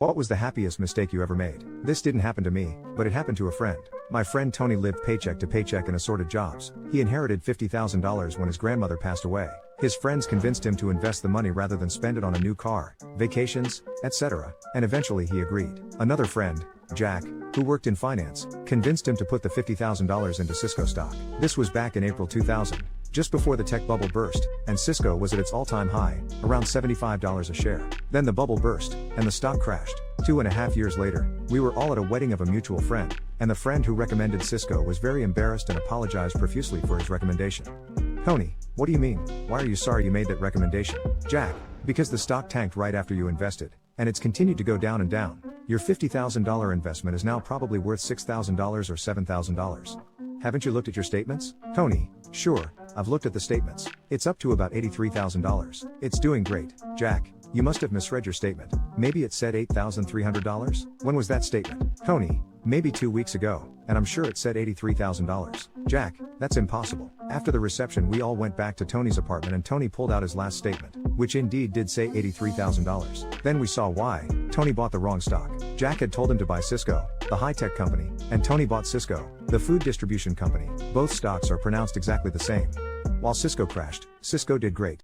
What was the happiest mistake you ever made? This didn't happen to me, but it happened to a friend. My friend Tony lived paycheck to paycheck in assorted jobs. He inherited $50,000 when his grandmother passed away. His friends convinced him to invest the money rather than spend it on a new car, vacations, etc., and eventually he agreed. Another friend, Jack, who worked in finance, convinced him to put the $50,000 into Cisco stock. This was back in April 2000. Just before the tech bubble burst, and Cisco was at its all-time high, around $75 a share. Then the bubble burst, and the stock crashed. 2.5 years later, we were all at a wedding of a mutual friend, and the friend who recommended Cisco was very embarrassed and apologized profusely for his recommendation. Tony, what do you mean? Why are you sorry you made that recommendation? Jack, because the stock tanked right after you invested, and it's continued to go down and down. Your $50,000 investment is now probably worth $6,000 or $7,000. Haven't you looked at your statements? Tony, sure, I've looked at the statements. It's up to about $83,000. It's doing great. Jack, you must have misread your statement. Maybe it said $8,300? When was that statement? Tony, maybe 2 weeks ago, and I'm sure it said $83,000. Jack, that's impossible. After the reception we all went back to Tony's apartment and Tony pulled out his last statement, which indeed did say $83,000. Then we saw why. Tony bought the wrong stock. Jack had told him to buy Cisco, the high-tech company, and Tony bought Cisco, the food distribution company. Both stocks are pronounced exactly the same. While Cisco crashed, Cisco did great.